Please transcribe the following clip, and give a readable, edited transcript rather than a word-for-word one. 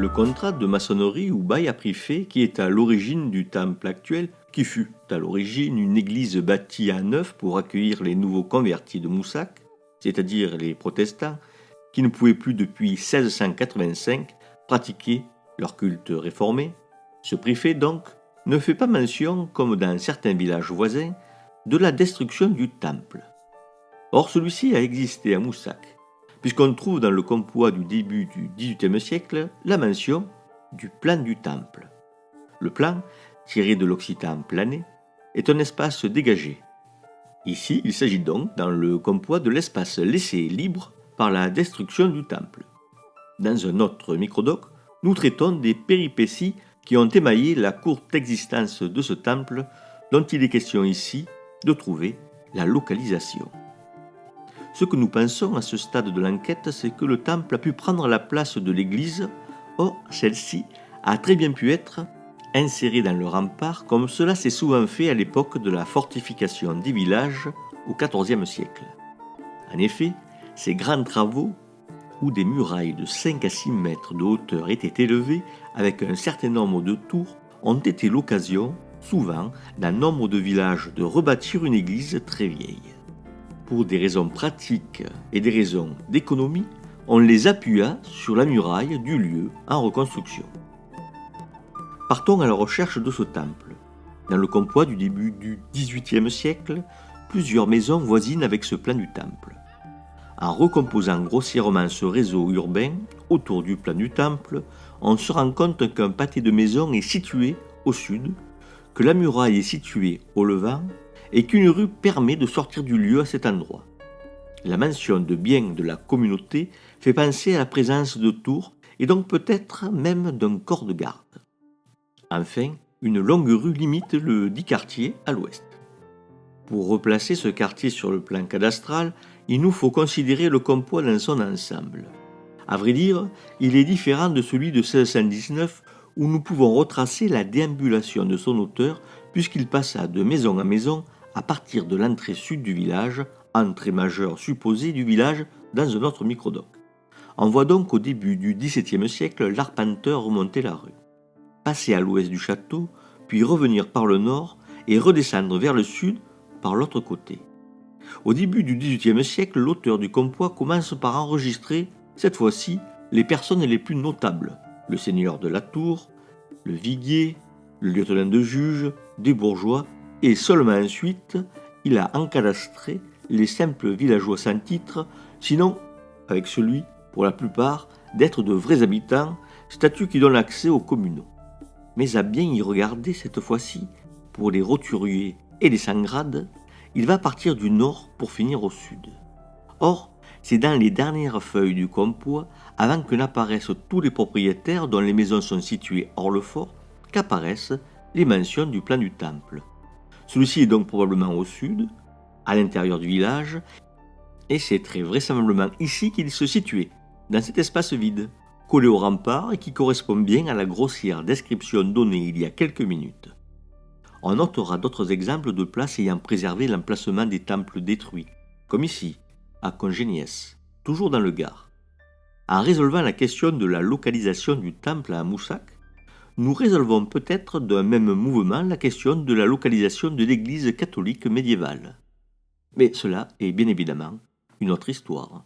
le contrat de maçonnerie ou bail a pris fait qui est à l'origine du temple actuel, qui fut à l'origine une église bâtie à neuf pour accueillir les nouveaux convertis de Moussac, c'est-à-dire les protestants, qui ne pouvaient plus depuis 1685 pratiquer leur culte réformé. Ce préfet, donc, ne fait pas mention, comme dans certains villages voisins, de la destruction du temple. Or, celui-ci a existé à Moussac, puisqu'on trouve dans le compois du début du XVIIIe siècle la mention du plan du temple. Le plan, tiré de l'occitan plané, est un espace dégagé. Ici, il s'agit donc, dans le compois, de l'espace laissé libre par la destruction du temple. Dans un autre microdoc, nous traitons des péripéties qui ont émaillé la courte existence de ce temple, dont il est question ici de trouver la localisation. Ce que nous pensons à ce stade de l'enquête, c'est que le temple a pu prendre la place de l'église, or celle-ci a très bien pu être insérée dans le rempart, comme cela s'est souvent fait à l'époque de la fortification des villages au XIVe siècle. En effet, ces grands travaux, où des murailles de 5 à 6 mètres de hauteur étaient élevées avec un certain nombre de tours, ont été l'occasion, souvent, dans nombre de villages de rebâtir une église très vieille. Pour des raisons pratiques et des raisons d'économie, on les appuya sur la muraille du lieu en reconstruction. Partons à la recherche de ce temple. Dans le compois du début du XVIIIe siècle, plusieurs maisons voisinent avec ce plan du temple. En recomposant grossièrement ce réseau urbain autour du plan du temple, on se rend compte qu'un pâté de maisons est situé au sud, que la muraille est située au levant et qu'une rue permet de sortir du lieu à cet endroit. La mention de biens de la communauté fait penser à la présence de tours et donc peut-être même d'un corps de garde. Enfin, une longue rue limite le dit quartier à l'ouest. Pour replacer ce quartier sur le plan cadastral, il nous faut considérer le compois dans son ensemble. À vrai dire, il est différent de celui de 1619 où nous pouvons retracer la déambulation de son auteur puisqu'il passa de maison en maison à partir de l'entrée sud du village, entrée majeure supposée du village dans un autre microdoc. On voit donc au début du XVIIe siècle l'arpenteur remonter la rue, passer à l'ouest du château, puis revenir par le nord et redescendre vers le sud par l'autre côté. Au début du XVIIIe siècle, l'auteur du compois commence par enregistrer, cette fois-ci, les personnes les plus notables, le seigneur de la tour, le viguier, le lieutenant de juge, des bourgeois, et seulement ensuite, il a encadastré les simples villageois sans titre, sinon, avec celui, pour la plupart, d'être de vrais habitants, statut qui donne accès aux communaux. Mais à bien y regarder cette fois-ci, pour les roturiers et les sans-grades, il va partir du nord pour finir au sud. Or, c'est dans les dernières feuilles du compois, avant que n'apparaissent tous les propriétaires dont les maisons sont situées hors le fort, qu'apparaissent les mentions du plan du temple. Celui-ci est donc probablement au sud, à l'intérieur du village, et c'est très vraisemblablement ici qu'il se situait, dans cet espace vide, collé au rempart et qui correspond bien à la grossière description donnée il y a quelques minutes. On notera d'autres exemples de places ayant préservé l'emplacement des temples détruits, comme ici, à Congéniès, toujours dans le Gard. En résolvant la question de la localisation du temple à Moussac, nous résolvons peut-être d'un même mouvement la question de la localisation de l'église catholique médiévale. Mais cela est bien évidemment une autre histoire.